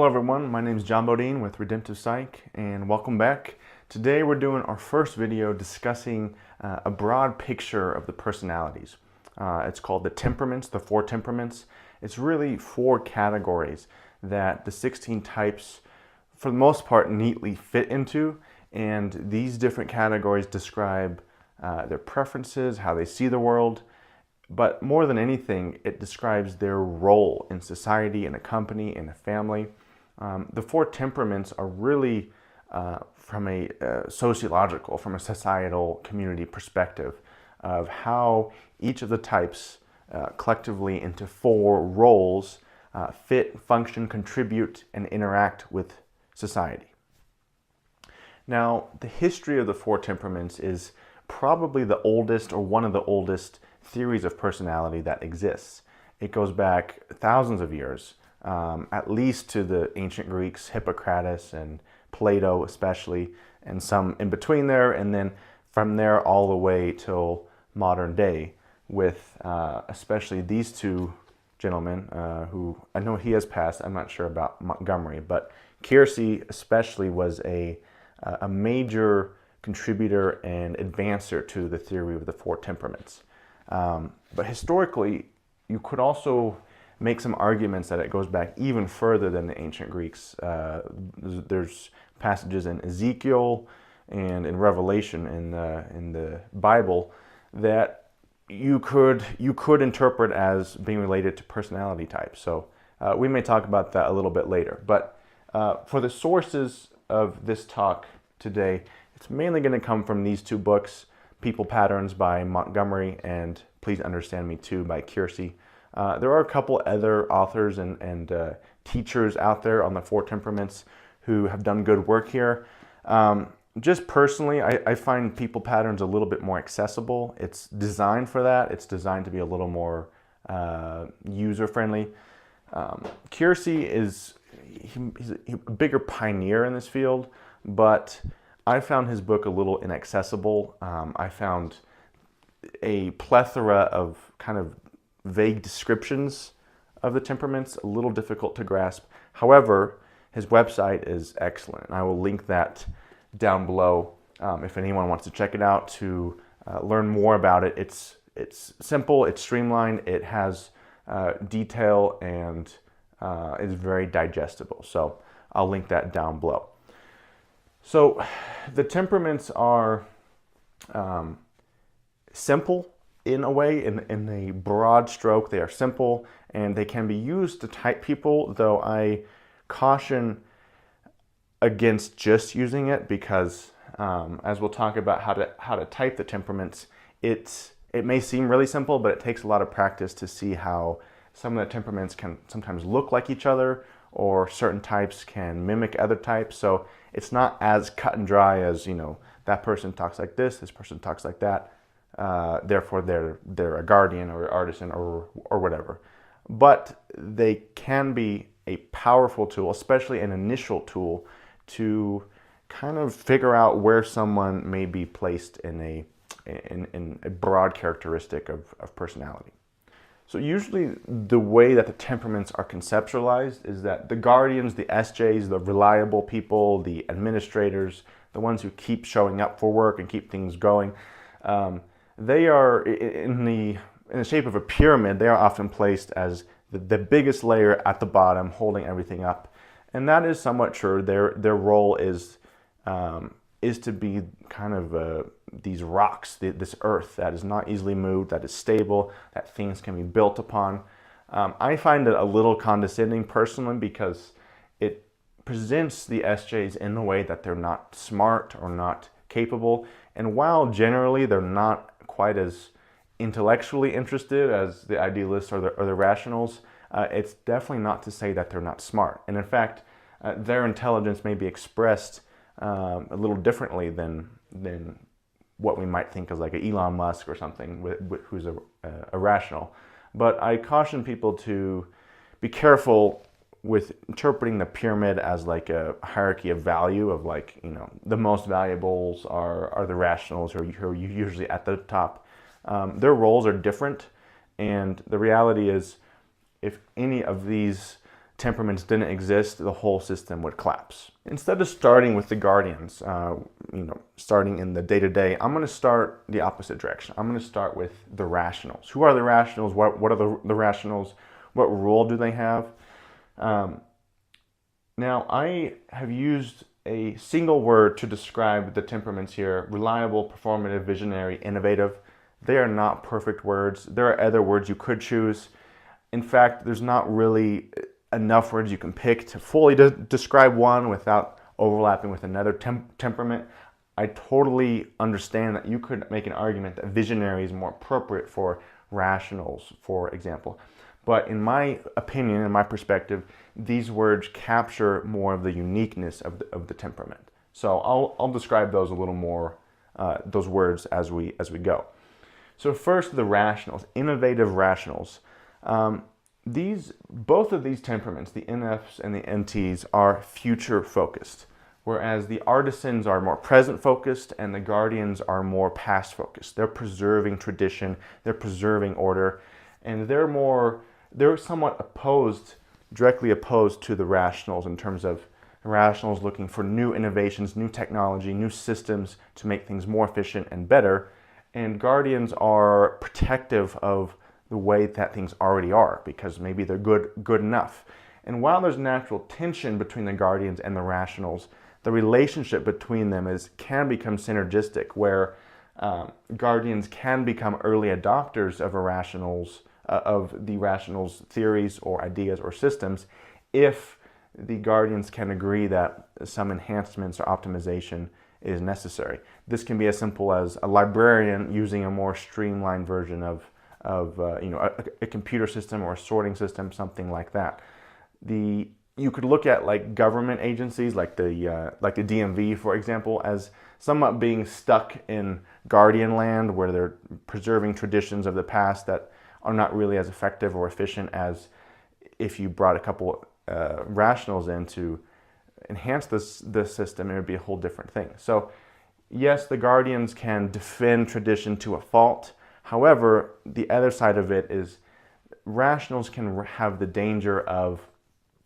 Hello everyone, my name is John Bodine with Redemptive Psych and welcome back. Today we're doing our first video discussing a broad picture of the personalities. It's called the Temperaments, the 4 Temperaments. It's really 4 categories that the 16 types for the most part neatly fit into, and these different categories describe their preferences, how they see the world, but more than anything, it describes their role in society, in a company, in a family. The 4 temperaments are really from a sociological, from a societal community perspective of how each of the types collectively into 4 roles fit, function, contribute, and interact with society. Now, the history of the 4 temperaments is probably the oldest or one of the oldest theories of personality that exists. It goes back thousands of years, at least to the ancient Greeks, Hippocrates and Plato especially, and some in between there, and then from there all the way till modern day with especially these 2 gentlemen who I know he has passed. I'm not sure about Montgomery, but Keirsey especially was a major contributor and advancer to the theory of the 4 temperaments. But historically, you could also make some arguments that it goes back even further than the ancient Greeks. There's passages in Ezekiel and in Revelation in the Bible that you could interpret as being related to personality types. So we may talk about that a little bit later. But for the sources of this talk today, it's mainly going to come from these 2 books, People Patterns by Montgomery and Please Understand Me Too by Keirsey. There are a couple other authors and teachers out there on the 4 temperaments who have done good work here. Just personally, I find People Patterns a little bit more accessible. It's designed for that. It's designed to be a little more user-friendly. Keirsey he's a bigger pioneer in this field, but I found his book a little inaccessible. I found a plethora of kind of vague descriptions of the temperaments a little difficult to grasp. However, his website is excellent, and I will link that down below if anyone wants to check it out to learn more about it. It's simple, it's streamlined, it has detail, and is very digestible. So I'll link that down below. So the temperaments are simple in a way, in a broad stroke. They are simple and they can be used to type people, though I caution against just using it because as we'll talk about how to type the temperaments, it may seem really simple, but it takes a lot of practice to see how some of the temperaments can sometimes look like each other, or certain types can mimic other types. So it's not as cut and dry as, that person talks like this person talks like that, therefore they're a guardian or artisan or whatever. But they can be a powerful tool, especially an initial tool, to kind of figure out where someone may be placed in a broad characteristic of personality. So usually the way that the temperaments are conceptualized is that the guardians, the SJs, the reliable people, the administrators, the ones who keep showing up for work and keep things going, they are in the shape of a pyramid. They are often placed as the biggest layer at the bottom, holding everything up, and that is somewhat true. Their role is to be kind of these rocks, this earth that is not easily moved, that is stable, that things can be built upon. I find it a little condescending personally because it presents the SJs in a way that they're not smart or not capable. And while generally they're not quite as intellectually interested as the idealists or the rationals, it's definitely not to say that they're not smart. And in fact, their intelligence may be expressed a little differently than what we might think of like an Elon Musk or something who's a rational. But I caution people to be careful with interpreting the pyramid as like a hierarchy of value of like, the most valuables are the rationals who are usually at the top. Their roles are different, and the reality is if any of these temperaments didn't exist, the whole system would collapse. Instead of starting with the guardians, starting in the day-to-day, I'm going to start the opposite direction. I'm going to start with the rationals. Who are the rationals? What are the rationals? What role do they have? Now, I have used a single word to describe the temperaments here: reliable, performative, visionary, innovative. They are not perfect words. There are other words you could choose. In fact, there's not really enough words you can pick to fully describe one without overlapping with another temperament. I totally understand that you could make an argument that visionary is more appropriate for rationals, for example. But in my opinion, in my perspective, these words capture more of the uniqueness of the temperament. So I'll describe those a little more, those words as we go. So first, the rationals, innovative rationals. Both of these temperaments, the NFs and the NTs, are future focused, whereas the artisans are more present focused and the guardians are more past focused. They're preserving tradition, they're preserving order, and they're somewhat directly opposed to the rationals, in terms of rationals looking for new innovations, new technology, new systems to make things more efficient and better, and guardians are protective of the way that things already are, because maybe they're good enough. And while there's natural tension between the guardians and the rationals, the relationship between them can become synergistic, where guardians can become early adopters of the rationals theories or ideas or systems, if the guardians can agree that some enhancements or optimization is necessary. This can be as simple as a librarian using a more streamlined version of a computer system or a sorting system, something like that. You could look at like government agencies, like the DMV, for example, as somewhat being stuck in guardian land, where they're preserving traditions of the past that are not really as effective or efficient as if you brought a couple rationals in to enhance this system. It would be a whole different thing. So yes, the guardians can defend tradition to a fault. However, the other side of it is rationals can have the danger of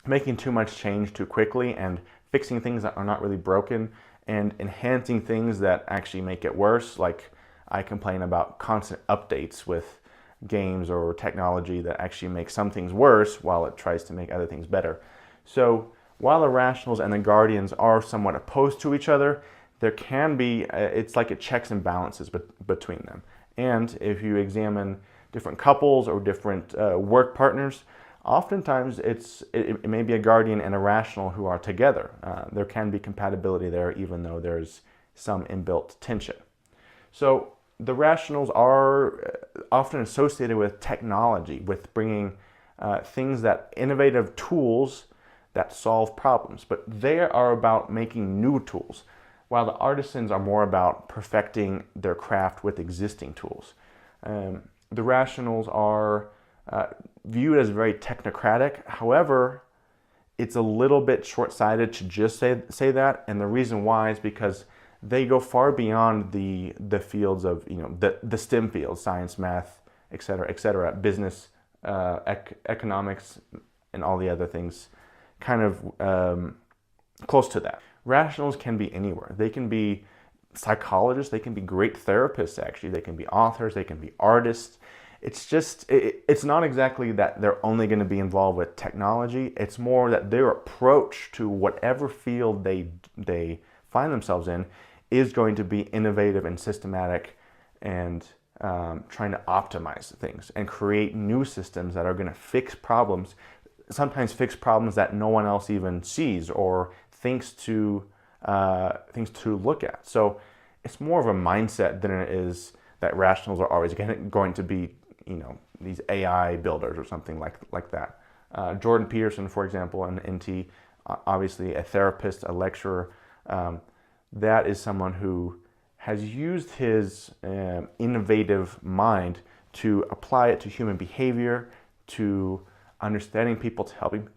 making too much change too quickly and fixing things that are not really broken and enhancing things that actually make it worse. Like, I complain about constant updates with games or technology that actually make some things worse while it tries to make other things better. So while the rationals and the guardians are somewhat opposed to each other, there can be, it's like a checks and balances between them. And if you examine different couples or different work partners, oftentimes it may be a guardian and a rational who are together. There can be compatibility there, even though there's some inbuilt tension. So the rationals are often associated with technology, with bringing innovative tools that solve problems, but they are about making new tools, while the artisans are more about perfecting their craft with existing tools. The rationals are viewed as very technocratic. However, it's a little bit short-sighted to just say that, and the reason why is because they go far beyond the fields of the STEM fields: science, math, etc., business, economics, and all the other things, kind of close to that. Rationals can be anywhere. They can be psychologists, they can be great therapists, actually, they can be authors, they can be artists. It's just, it's not exactly that they're only going to be involved with technology. It's more that their approach to whatever field they find themselves in is going to be innovative and systematic, and trying to optimize things and create new systems that are going to fix problems, sometimes fix problems that no one else even sees or things to look at. So it's more of a mindset than it is that rationals are always going to be, these AI builders or something like that. Jordan Peterson, for example, an NT, obviously a therapist, a lecturer, that is someone who has used his innovative mind to apply it to human behavior, to understanding people,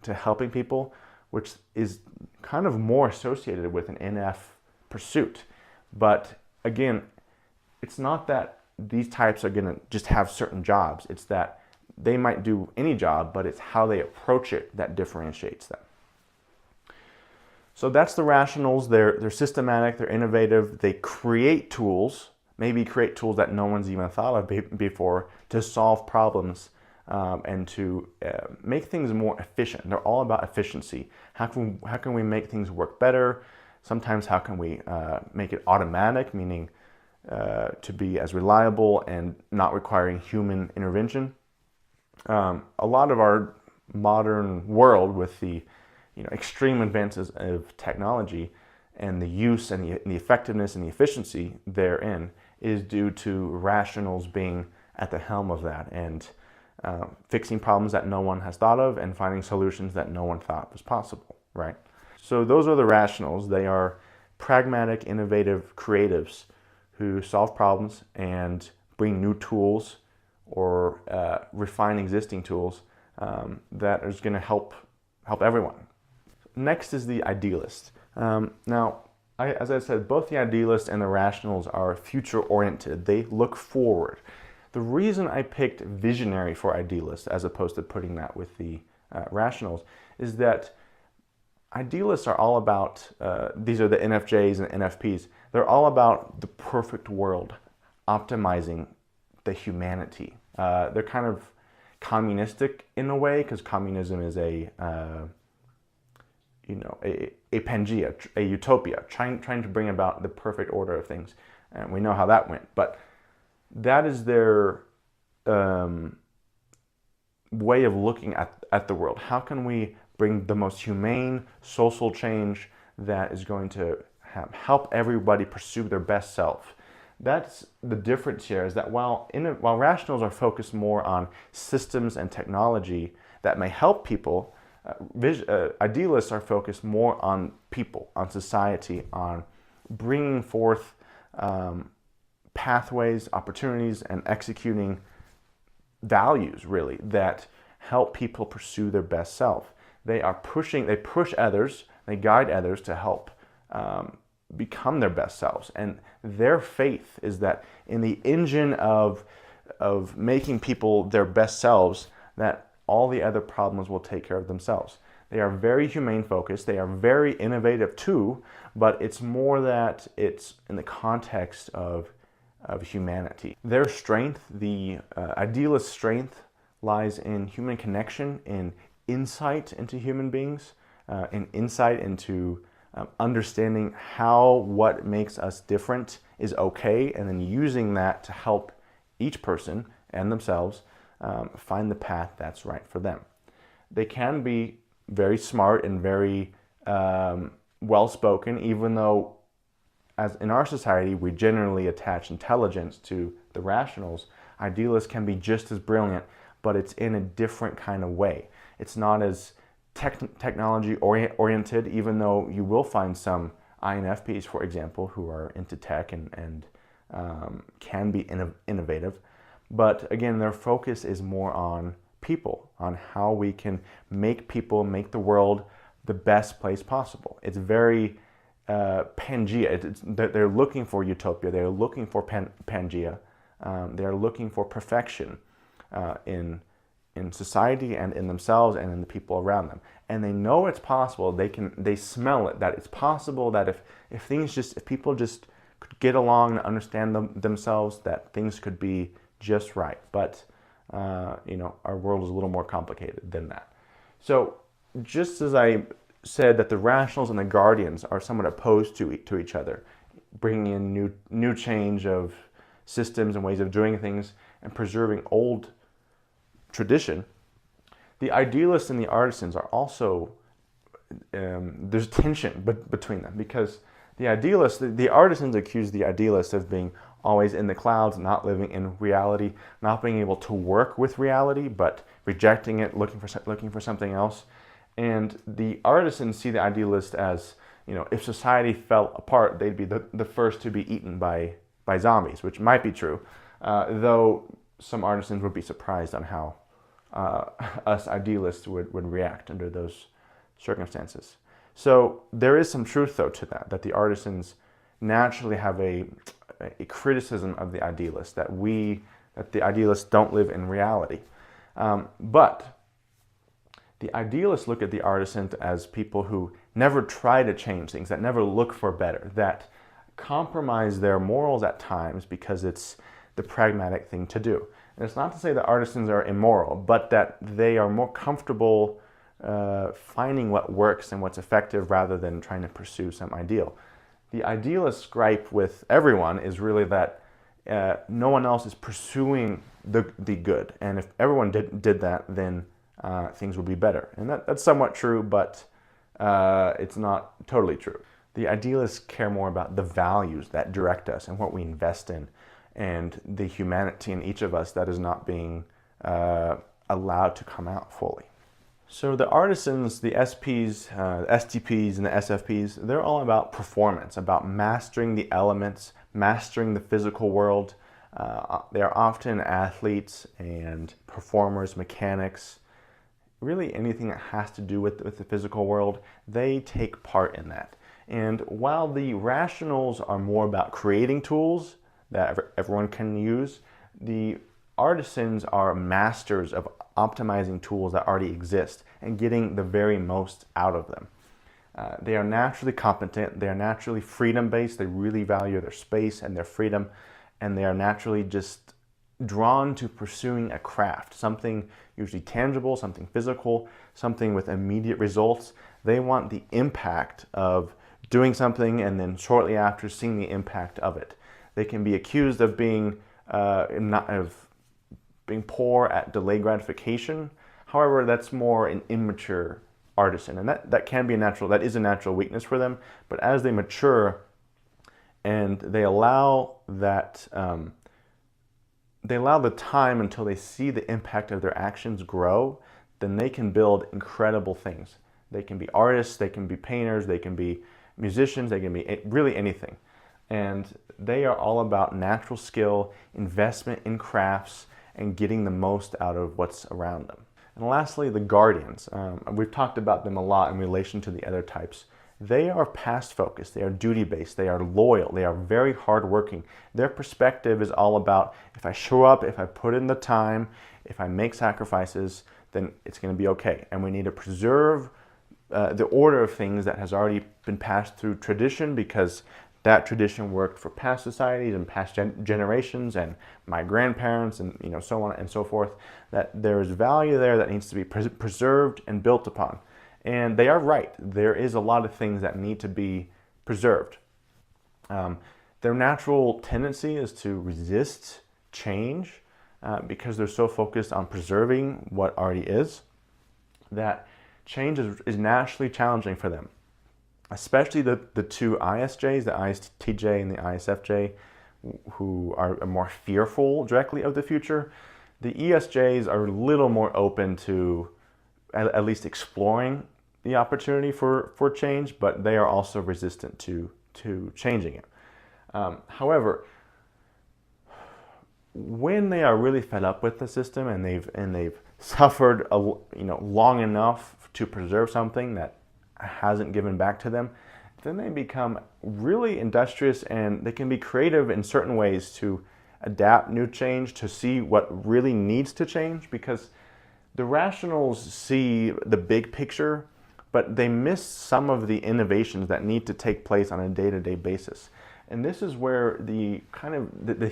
to helping people, which is kind of more associated with an NF pursuit. But again, it's not that these types are going to just have certain jobs. It's that they might do any job, but it's how they approach it that differentiates them. So that's the rationals. They're systematic, they're innovative, they create tools, maybe create tools that no one's even thought of before to solve problems and to make things more efficient. They're all about efficiency. How can we make things work better? Sometimes how can we make it automatic, meaning to be as reliable and not requiring human intervention. A lot of our modern world with the extreme advances of technology and the use and the effectiveness and the efficiency therein is due to rationals being at the helm of that and fixing problems that no one has thought of and finding solutions that no one thought was possible, right? So those are the rationals. They are pragmatic, innovative creatives who solve problems and bring new tools or refine existing tools that is going to help everyone. Next is the idealist. Now, as I said, both the idealist and the rationals are future-oriented. They look forward. The reason I picked visionary for idealist as opposed to putting that with the rationals is that idealists are all about, these are the NFJs and NFPs, they're all about the perfect world, optimizing the humanity. They're kind of communistic in a way, because communism is a Pangea, a utopia, trying to bring about the perfect order of things. And we know how that went. But that is their way of looking at the world. How can we bring the most humane social change that is going to help everybody pursue their best self? That's the difference here, is that while rationals are focused more on systems and technology that may help people, idealists are focused more on people, on society, on bringing forth pathways, opportunities, and executing values, really, that help people pursue their best self. They push others, they guide others to help become their best selves. And their faith is that in the engine of making people their best selves, that all the other problems will take care of themselves. They are very humane focused, they are very innovative too, but it's more that it's in the context of humanity. Their strength, the idealist strength, lies in human connection, in insight into human beings, in insight into understanding how what makes us different is okay, and then using that to help each person and themselves find the path that's right for them. They can be very smart and very well-spoken, even though as in our society we generally attach intelligence to the rationals. Idealists can be just as brilliant, but it's in a different kind of way. It's not as technology oriented, even though you will find some INFPs, for example, who are into tech and can be innovative. But again, their focus is more on people, on how we can make the world the best place possible. It's very Pangea. They're looking for utopia. They're looking for Pangea. They're looking for perfection in society and in themselves and in the people around them. And they know it's possible. They smell it, that it's possible that if people just could get along and understand themselves, that things could be just right. But our world is a little more complicated than that. So just as I said that the rationals and the guardians are somewhat opposed to each other, bringing in new change of systems and ways of doing things and preserving old tradition, the idealists and the artisans are also, there's tension between them, because the artisans accuse the idealists of being always in the clouds, not living in reality, not being able to work with reality, but rejecting it, looking for something else. And the artisans see the idealists as, if society fell apart, they'd be the first to be eaten by zombies, which might be true, though some artisans would be surprised on how us idealists would react under those circumstances. So there is some truth, though, to that the artisans naturally have a criticism of the idealists, that the idealists don't live in reality. But the idealists look at the artisans as people who never try to change things, that never look for better, that compromise their morals at times because it's the pragmatic thing to do. And it's not to say that artisans are immoral, but that they are more comfortable finding what works and what's effective rather than trying to pursue some ideal. The idealist's gripe with everyone is really that no one else is pursuing the good. And if everyone did that, then things would be better. And that's somewhat true, but it's not totally true. The idealists care more about the values that direct us and what we invest in, and the humanity in each of us that is not being allowed to come out fully. So the artisans, the SPs, STPs, and the SFPs, they're all about performance, about mastering the elements, mastering the physical world. They're often athletes and performers, mechanics, really anything that has to do with the physical world, they take part in that. And while the rationals are more about creating tools that everyone can use, the artisans are masters of optimizing tools that already exist and getting the very most out of them. They are naturally competent, they are naturally freedom-based, they really value their space and their freedom, and they are naturally just drawn to pursuing a craft, something usually tangible, something physical, something with immediate results. They want the impact of doing something and then shortly after seeing the impact of it. They can be accused of being poor at delayed gratification. However, that's more an immature artisan, and that is a natural weakness for them. But as they mature and they allow that, they allow the time until they see the impact of their actions grow, then they can build incredible things. They can be artists, they can be painters, they can be musicians, they can be really anything. And they are all about natural skill, investment in crafts, and getting the most out of what's around them. And lastly, the guardians. We've talked about them a lot in relation to the other types. They are past focused, they are duty based, they are loyal, they are very hardworking. Their perspective is all about, if I show up, if I put in the time, if I make sacrifices, then it's going to be okay. And we need to preserve the order of things that has already been passed through tradition, because that tradition worked for past societies and past generations and my grandparents and so on and so forth, that there is value there that needs to be preserved and built upon. And they are right. There is a lot of things that need to be preserved. Their natural tendency is to resist change because they're so focused on preserving what already is, that change is naturally challenging for them. Especially the two ISJs, the ISTJ and the ISFJ, who are more fearful directly of the future. The ESJs are a little more open to at least exploring the opportunity for change, but they are also resistant to changing it. However, when they are really fed up with the system and they've suffered long enough to preserve something that hasn't given back to them, then they become really industrious, and they can be creative in certain ways to adapt new change, to see what really needs to change, because the rationals see the big picture, but they miss some of the innovations that need to take place on a day-to-day basis. And this is where the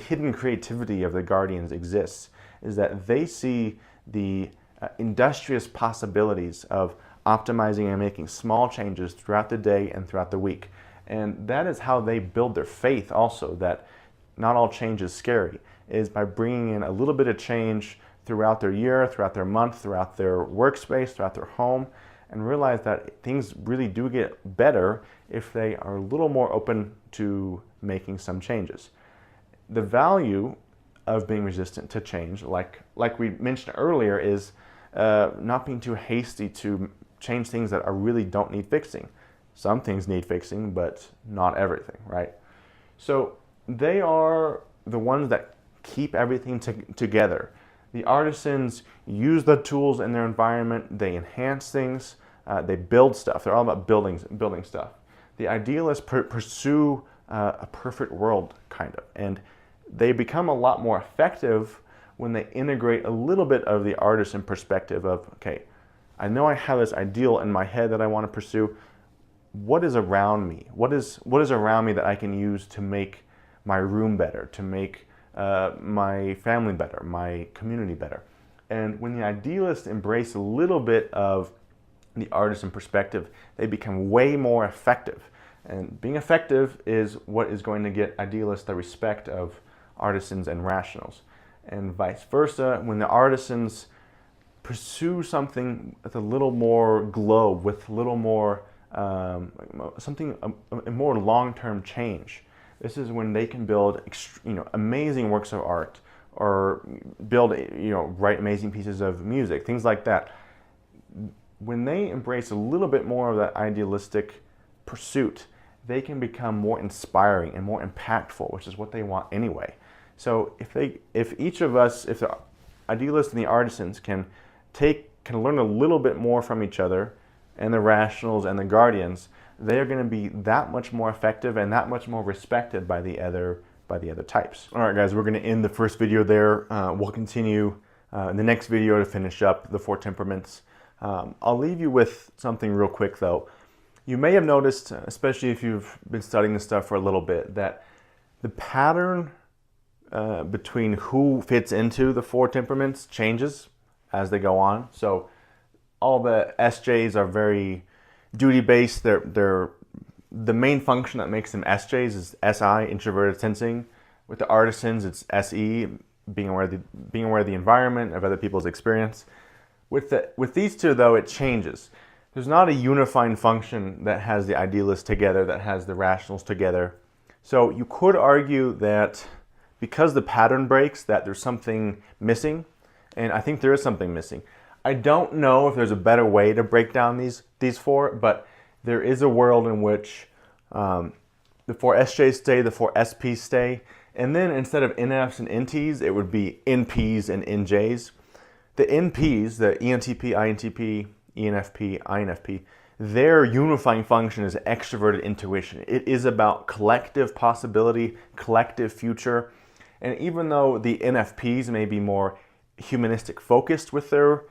hidden creativity of the Guardians exists, is that they see the industrious possibilities of optimizing and making small changes throughout the day and throughout the week. And that is how they build their faith also, that not all change is scary, is by bringing in a little bit of change throughout their year, throughout their month, throughout their workspace, throughout their home, and realize that things really do get better if they are a little more open to making some changes. The value of being resistant to change, like we mentioned earlier, is not being too hasty to change things that really don't need fixing. Some things need fixing, but not everything, right? So they are the ones that keep everything together. The artisans use the tools in their environment, they enhance things, they build stuff. They're all about building stuff. The idealists pursue a perfect world, kind of, and they become a lot more effective when they integrate a little bit of the artisan perspective of, okay, I know I have this ideal in my head that I want to pursue. What is around me? What is around me that I can use to make my room better, to make my family better, my community better? And when the idealists embrace a little bit of the artisan perspective, they become way more effective. And being effective is what is going to get idealists the respect of artisans and rationals. And vice versa, when the artisans pursue something with a little more glow, with a little more, a more long-term change, this is when they can build, amazing works of art, or build, write amazing pieces of music, things like that. When they embrace a little bit more of that idealistic pursuit, they can become more inspiring and more impactful, which is what they want anyway. So if each of us, if the idealists and the artisans can learn a little bit more from each other, and the rationals and the guardians, they are going to be that much more effective and that much more respected by the other types. All right, guys, we're going to end the first video there. We'll continue in the next video to finish up the 4 temperaments. I'll leave you with something real quick, though. You may have noticed, especially if you've been studying this stuff for a little bit, that the pattern between who fits into the 4 temperaments changes as they go on. So all the SJs are very duty-based. They're the main function that makes them SJs is SI, introverted sensing. With the artisans, it's SE, being aware of the environment, of other people's experience. With these two, though, it changes. There's not a unifying function that has the idealists together, that has the rationals together. So you could argue that because the pattern breaks, that there's something missing, and I think there is something missing. I don't know if there's a better way to break down these 4, but there is a world in which the 4 SJs stay, the 4 SPs stay, and then instead of NFs and NTs, it would be NPs and NJs. The NPs, the ENTP, INTP, ENFP, INFP, their unifying function is extroverted intuition. It is about collective possibility, collective future. And even though the NFPs may be more humanistic focused with their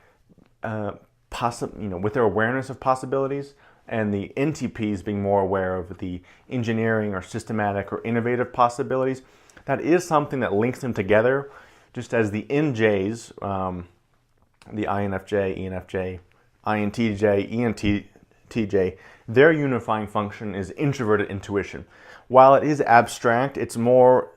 with their awareness of possibilities, and the NTPs being more aware of the engineering or systematic or innovative possibilities, that is something that links them together, just as the NJs, the INFJ, ENFJ, INTJ, ENTJ, their unifying function is introverted intuition. While it is abstract, it's more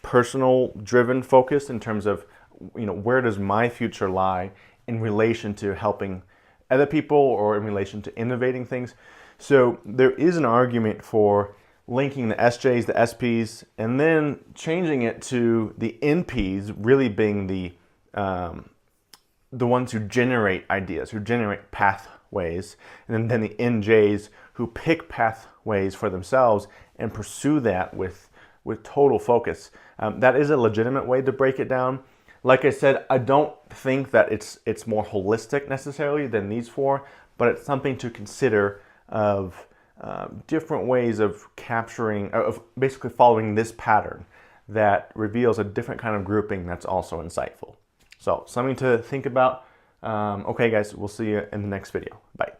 personal driven focused in terms of, where does my future lie in relation to helping other people or in relation to innovating things. So there is an argument for linking the SJs, the SPs, and then changing it to the NPs really being the ones who generate ideas, who generate pathways, and then the NJs who pick pathways for themselves and pursue that with total focus. That is a legitimate way to break it down. Like I said, I don't think that it's more holistic necessarily than these 4, but it's something to consider of different ways of capturing, of basically following this pattern that reveals a different kind of grouping that's also insightful. So something to think about. Okay, guys, we'll see you in the next video. Bye.